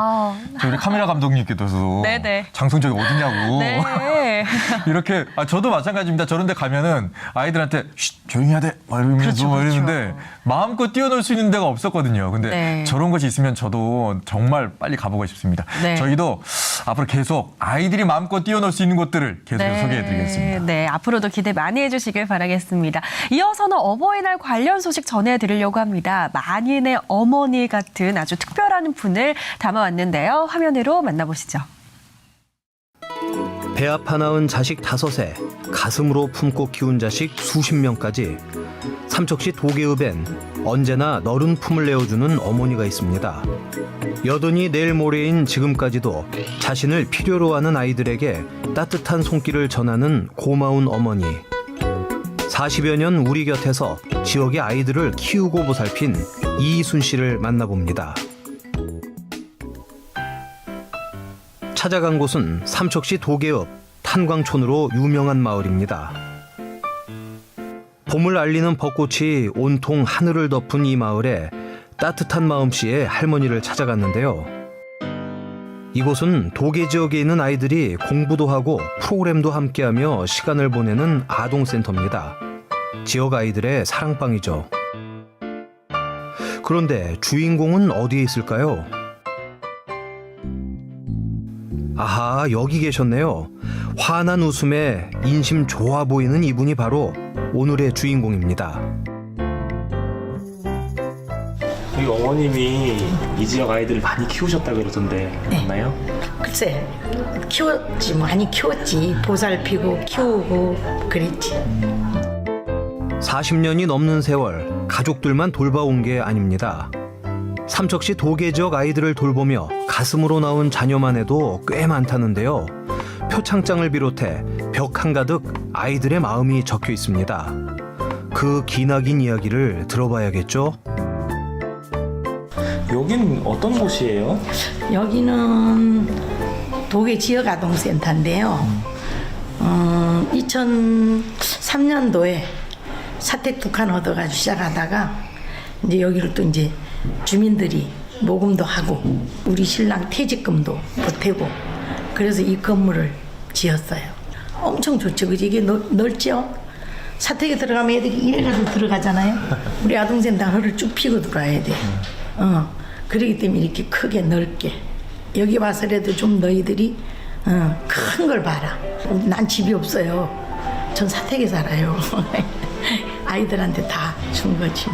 우리 카메라 감독님께서도 네네. 장성적이 어디냐고 네. 이렇게 저도 마찬가지입니다. 저런 데 가면은 아이들한테 조용히 해야 돼 이러면서 이러는데 마음껏 뛰어놀 수 있는 데가 없었거든요. 근데 네. 저런 것이 있으면 저도 정말 빨리 가보고 싶습니다. 네. 저희도 앞으로 계속 아이들이 마음껏 뛰어놀 수 있는 곳들을 계속해서 소개해드리겠습니다. 네, 앞으로도 기대 많이 해주시길 바라겠습니다. 이어서는 어버이날 관련 소식 전해드리려고 합니다. 만인의 어머니 같은 아주 특별한 분을 담아왔는데요. 화면으로 만나보시죠. 배 아파 낳은 자식 5에 가슴으로 품고 키운 자식 수십 명까지 삼척시 도계읍엔 언제나 너른 품을 내어주는 어머니가 있습니다. 여든이 내일 모레인 지금까지도 자신을 필요로 하는 아이들에게 따뜻한 손길을 전하는 고마운 어머니. 40여 년 우리 곁에서 지역의 아이들을 키우고 보살핀 이희순 씨를 만나봅니다. 찾아간 곳은 삼척시 도계읍 탄광촌으로 유명한 마을입니다. 봄을 알리는 벚꽃이 온통 하늘을 덮은 이 마을에 따뜻한 마음씨의 할머니를 찾아갔는데요. 이곳은 도계 지역에 있는 아이들이 공부도 하고 프로그램도 함께하며 시간을 보내는 아동센터입니다. 지역 아이들의 사랑방이죠. 그런데 주인공은 어디에 있을까요? 아하, 여기 계셨네요. 환한 웃음에 인심 좋아 보이는 이분이 바로 오늘의 주인공입니다. 저희 어머님이 이 지역 아이들을 많이 키우셨다고 그러던데 맞나요? 글쎄 키웠지 많이 키웠지. 보살피고 키우고 그랬지. 40년이 넘는 세월 가족들만 돌봐온 게 아닙니다. 삼척시 도계 지역 아이들을 돌보며 가슴으로 낳은 자녀만 해도 꽤 많다는데요. 표창장을 비롯해 벽 한가득 아이들의 마음이 적혀 있습니다. 그 기나긴 이야기를 들어봐야겠죠? 여긴 어떤 곳이에요? 여기는 도계 지역아동센터인데요. 2003년도에 사택 두 칸 얻어가지고 시작하다가 이제 여기를 또 이제 주민들이 모금도 하고 우리 신랑 퇴직금도 보태고 그래서 이 건물을 지었어요. 엄청 좋죠. 그지? 이게 넓죠? 사택에 들어가면 애들이 이래가지고 들어가잖아요. 우리 아동센터 허를 쭉 펴고 들어와야 돼. 그렇기 때문에 이렇게 크게 넓게. 여기 와서라도 좀 너희들이 큰 걸 봐라. 난 집이 없어요. 전 사택에 살아요. 아이들한테 다 준 거지.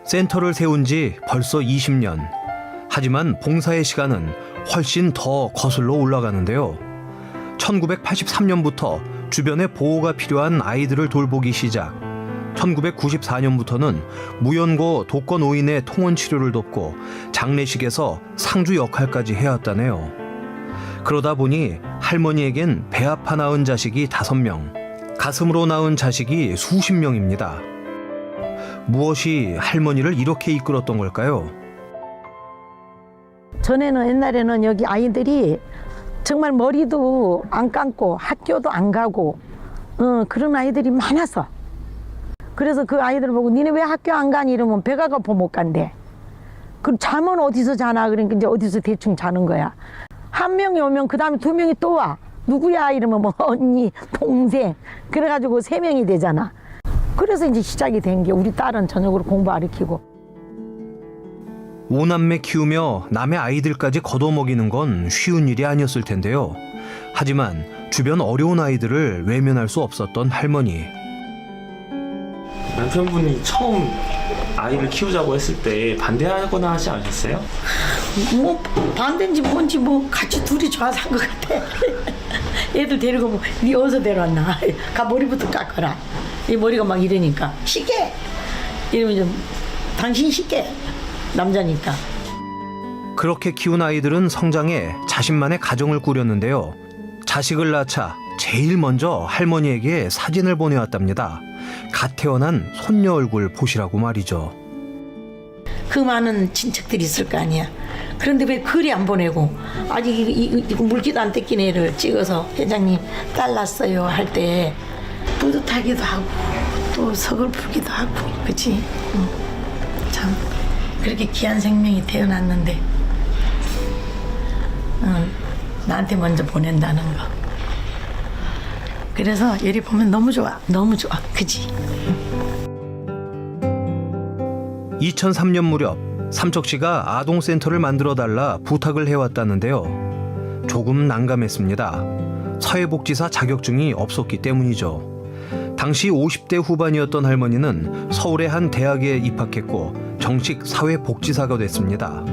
센터를 세운 지 벌써 20년. 하지만 봉사의 시간은 훨씬 더 거슬러 올라가는데요. 1983년부터 주변에 보호가 필요한 아이들을 돌보기 시작. 1994년부터는 무연고 독거노인의 통원 치료를 돕고 장례식에서 상주 역할까지 해왔다네요. 그러다 보니 할머니에겐 배 아파 낳은 자식이 5명, 가슴으로 낳은 자식이 수십 명입니다. 무엇이 할머니를 이렇게 이끌었던 걸까요? 전에는 옛날에는 여기 아이들이 정말 머리도 안 감고 학교도 안 가고 그런 아이들이 많아서 그래서 그 아이들 보고 니네 왜 학교 안 가니 이러면 배가 고파 못 간대. 그럼 잠은 어디서 자나 그러니까 이제 어디서 대충 자는 거야. 한 명이 오면 그 다음에 2명이 또 와. 누구야 이러면 뭐 언니 동생 그래가지고 3명이 되잖아. 그래서 이제 시작이 된 게 우리 딸은 저녁으로 공부 가르치고. 5남매 키우며 남의 아이들까지 걷어먹이는 건 쉬운 일이 아니었을 텐데요. 하지만 주변 어려운 아이들을 외면할 수 없었던 할머니. 남편분이 처음 아이를 키우자고 했을 때 반대하거나 하지 않으셨어요? 뭐 반대인지 뭔지 뭐 같이 둘이 좋아서 한 것 같아. 애들 데리고 뭐 니 어디서 데려왔나? 가 머리부터 깎아라. 이 머리가 막 이러니까 쉽게 이러면 좀 당신 쉽게 남자니까. 그렇게 키운 아이들은 성장해 자신만의 가정을 꾸렸는데요. 자식을 낳자 제일 먼저 할머니에게 사진을 보내왔답니다. 갓 태어난 손녀 얼굴 보시라고 말이죠. 그 많은 친척들이 있을 거 아니야. 그런데 왜 글이 안 보내고 아직 이 물기도 안 뜯긴 애를 찍어서 회장님 딸 낳았어요 할 때 뿌듯하기도 하고 또 서글프기도 하고 그치? 참 그렇게 귀한 생명이 태어났는데 나한테 먼저 보낸다는 거. 그래서 얘를 보면 너무 좋아. 너무 좋아. 그치? 2003년 무렵 삼척시가 아동센터를 만들어달라 부탁을 해왔다는데요. 조금 난감했습니다. 사회복지사 자격증이 없었기 때문이죠. 당시 50대 후반이었던 할머니는 서울의 한 대학에 입학했고 정식 사회복지사가 됐습니다.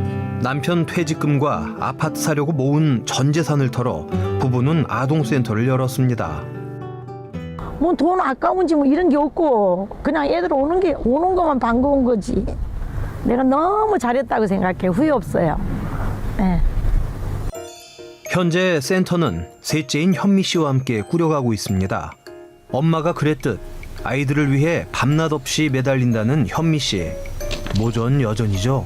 남편 퇴직금과 아파트 사려고 모은 전 재산을 털어 부부는 아동센터를 열었습니다. 뭐 돈 아까운지 뭐 이런 게 없고 그냥 애들 오는 것만 반가운 거지. 내가 너무 잘했다고 생각해. 후회 없어요. 네. 현재 센터는 셋째인 현미 씨와 함께 꾸려가고 있습니다. 엄마가 그랬듯 아이들을 위해 밤낮 없이 매달린다는 현미 씨. 모전 여전이죠.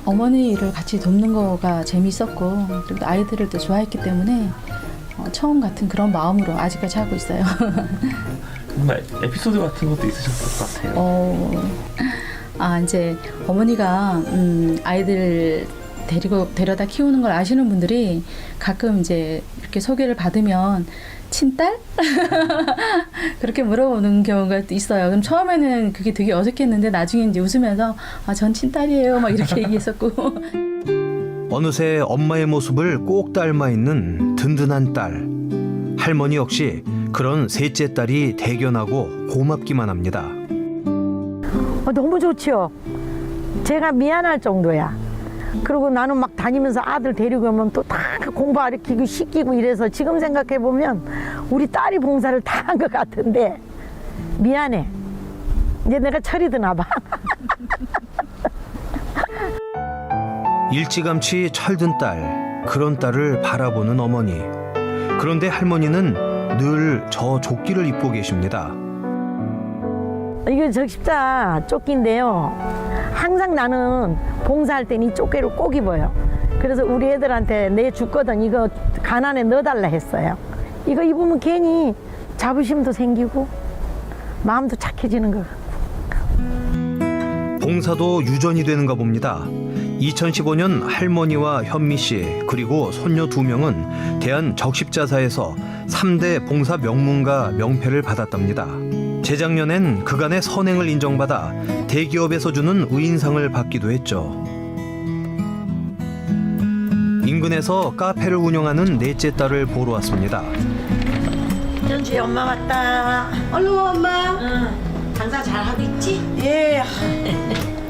어머니 일을 같이 돕는 거가 재미있었고 그리고 아이들을 또 좋아했기 때문에 처음 같은 그런 마음으로 아직까지 하고 있어요. 정말 에피소드 같은 것도 있으셨을 것 같아요. 이제 어머니가 아이들 데려다 키우는 걸 아시는 분들이 가끔 이제 이렇게 소개를 받으면 친딸? 그렇게 물어보는 경우가 있어요. 그럼 처음에는 그게 되게 어색했는데 나중에 이제 웃으면서 전 친딸이에요 막 이렇게 얘기했었고. 어느새 엄마의 모습을 꼭 닮아 있는 든든한 딸. 할머니 역시 그런 셋째 딸이 대견하고 고맙기만 합니다. 너무 좋지요. 제가 미안할 정도야. 그리고 나는 막 다니면서 아들 데리고 오면 또 다 공부가르치고 시키고 이래서 지금 생각해 보면 우리 딸이 봉사를 다 한 것 같은데 미안해. 이제 내가 철이 드나 봐. 일찌감치 철든 딸, 그런 딸을 바라보는 어머니. 그런데 할머니는 늘 저 조끼를 입고 계십니다. 이게 저 십자 조끼인데요. 항상 나는 봉사할 때는 이 조끼를 꼭 입어요. 그래서 우리 애들한테 내줬거든. 이거 가난에 넣어달라 했어요. 이거 입으면 괜히 자부심도 생기고 마음도 착해지는 것 같고. 봉사도 유전이 되는가 봅니다. 2015년 할머니와 현미 씨 그리고 손녀 2명은 대한적십자사에서 3대 봉사 명문가 명패를 받았답니다. 재작년엔 그간의 선행을 인정받아 대기업에서 주는 의인상을 받기도 했죠. 인근에서 카페를 운영하는 넷째 딸을 보러 왔습니다. 현주야, 엄마 왔다. 얼른 와, 엄마. 응. 장사 잘하고 있지? 예.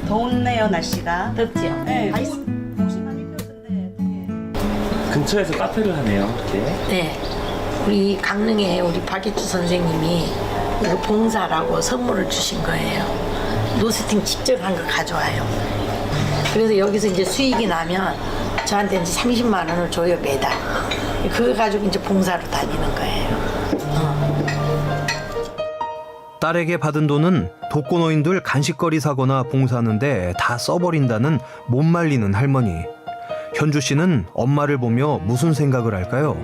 더웠네요, 날씨가. 덥지요? 네. 근처에서 카페를 하네요. 이렇게. 네. 우리 강릉에 우리 박예주 선생님이 이거 봉사라고 선물을 주신 거예요. 노스팅 직접 한 거 가져와요. 그래서 여기서 이제 수익이 나면 저한테 이제 30만 원을 줘요, 매달. 그거 가지고 이제 봉사로 다니는 거예요. 딸에게 받은 돈은 독거노인들 간식거리 사거나 봉사하는데 다 써버린다는 못 말리는 할머니. 현주 씨는 엄마를 보며 무슨 생각을 할까요?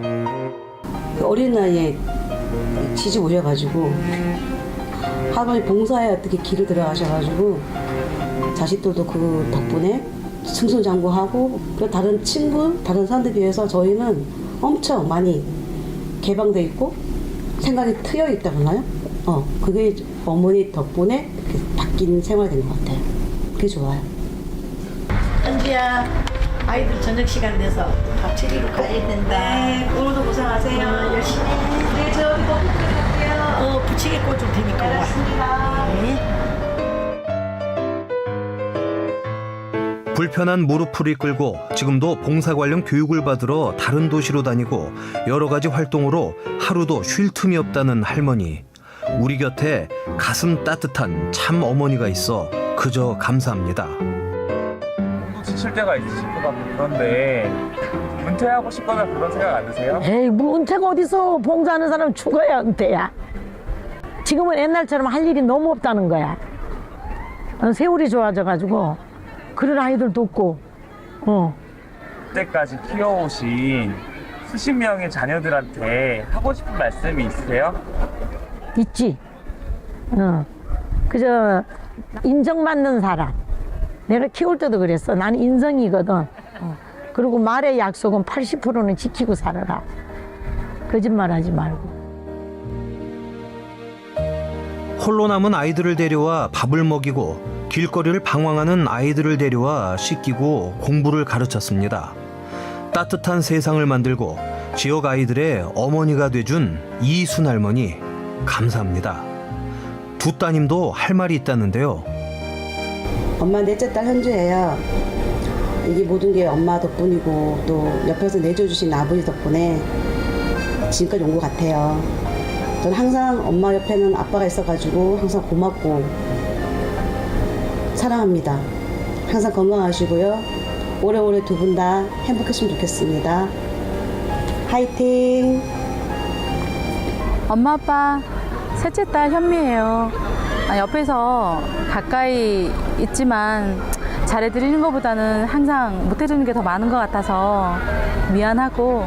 어린 나이에 시집 오셔가지고 할머니 봉사에 어떻게 길을 들어가셔가지고 자식들도 그 덕분에 승승장구하고 그 다른 친구, 다른 사람들에 비해서 저희는 엄청 많이 개방돼 있고 생각이 트여 있다고 하나요? 그게 어머니 덕분에 바뀐 생활이 된 것 같아요. 그게 좋아요. 현주야, 아이들 저녁 시간 돼서 밥 차리러 가야 된다. 네, 오늘도 고생하세요. 열심히 해. 네, 저기 뭐 부탁드릴게요. 부치게 꽂을 테니까 와. 네. 불편한 무릎을 이끌고 지금도 봉사 관련 교육을 받으러 다른 도시로 다니고 여러 가지 활동으로 하루도 쉴 틈이 없다는 할머니. 우리 곁에 가슴 따뜻한 참 어머니가 있어 그저 감사합니다. 지칠 때가 있으실 것 같고 그런데 은퇴하고 싶거나 그런 생각 안 드세요? 에이, 뭐 은퇴가 어디서. 봉사하는 사람 죽어야 은퇴야. 지금은 옛날처럼 할 일이 너무 없다는 거야. 세월이 좋아져가지고 그런 아이들도 없고. 그때까지 키워오신 수십 명의 자녀들한테 하고 싶은 말씀이 있으세요? 있지. 그저 인정받는 사람. 내가 키울 때도 그랬어. 나는 인성이거든. 그리고 말의 약속은 80%는 지키고 살아라. 거짓말하지 말고. 홀로 남은 아이들을 데려와 밥을 먹이고 길거리를 방황하는 아이들을 데려와 씻기고 공부를 가르쳤습니다. 따뜻한 세상을 만들고 지역 아이들의 어머니가 돼준 이순 할머니 감사합니다. 두 따님도 할 말이 있다는데요. 엄마 넷째 딸 현주예요. 이게 모든 게 엄마 덕분이고 또 옆에서 내줘주신 아버지 덕분에 지금까지 온 것 같아요. 저는 항상 엄마 옆에는 아빠가 있어가지고 항상 고맙고 사랑합니다. 항상 건강하시고요. 오래오래 두 분 다 행복했으면 좋겠습니다. 화이팅! 엄마 아빠 셋째 딸 현미예요. 옆에서 가까이 있지만 잘해드리는 것보다는 항상 못해주는 게 더 많은 것 같아서 미안하고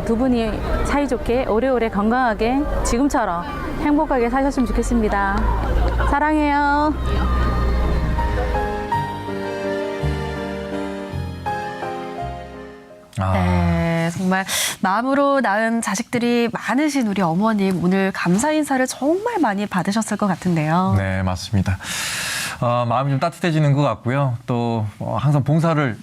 두 분이 사이좋게 오래오래 건강하게 지금처럼 행복하게 사셨으면 좋겠습니다. 사랑해요. 네, 정말 마음으로 낳은 자식들이 많으신 우리 어머님 오늘 감사 인사를 정말 많이 받으셨을 것 같은데요. 네, 맞습니다. 마음이 좀 따뜻해지는 것 같고요. 또 항상 봉사를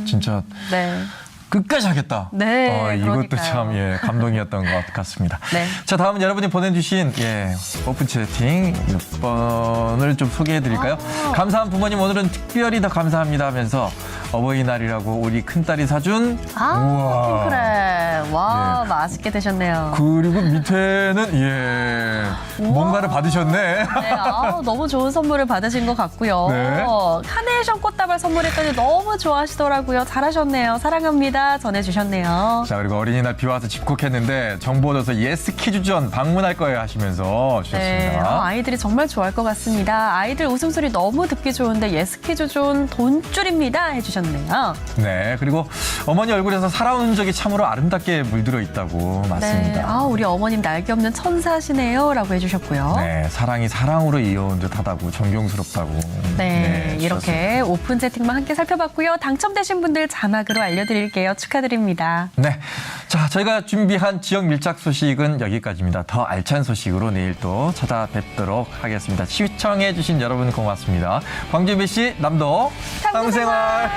진짜 네. 끝까지 하겠다. 네, 이것도 그러니까요. 참 감동이었던 것 같습니다. 네. 자, 다음은 여러분이 보내주신 오픈 채팅 6번을 좀 소개해드릴까요? 감사한 부모님 오늘은 특별히 더 감사합니다 하면서 어버이날이라고 우리 큰딸이 사준 우와. 킹크랩. 와, 맛있게 드셨네요. 그리고 밑에는 뭔가를 받으셨네. 네, 너무 좋은 선물을 받으신 것 같고요. 네. 카네이션 꽃다발 선물했더니 너무 좋아하시더라고요. 잘하셨네요. 사랑합니다. 전해주셨네요. 자, 그리고 어린이날 비 와서 집콕했는데 정보 얻어서 예스 퀴즈전 방문할 거예요 하시면서 네, 주셨습니다. 아이들이 정말 좋아할 것 같습니다. 아이들 웃음소리 너무 듣기 좋은데 예스 퀴즈전 돈줄입니다 해주셨네요. 네, 그리고 어머니 얼굴에서 살아온 적이 참으로 아름답게 물들어 있다고 맞습니다. 네, 우리 어머님 날개 없는 천사시네요 라고 해주셨고요. 네, 사랑이 사랑으로 이어온 듯하다고 존경스럽다고. 네, 주셨습니다. 이렇게 오픈 채팅만 함께 살펴봤고요. 당첨되신 분들 자막으로 알려드릴게요. 축하드립니다. 네, 자, 저희가 준비한 지역 밀착 소식은 여기까지입니다. 더 알찬 소식으로 내일 또 찾아뵙도록 하겠습니다. 시청해주신 여러분 고맙습니다. 광주 MBC 남도 탐구생활.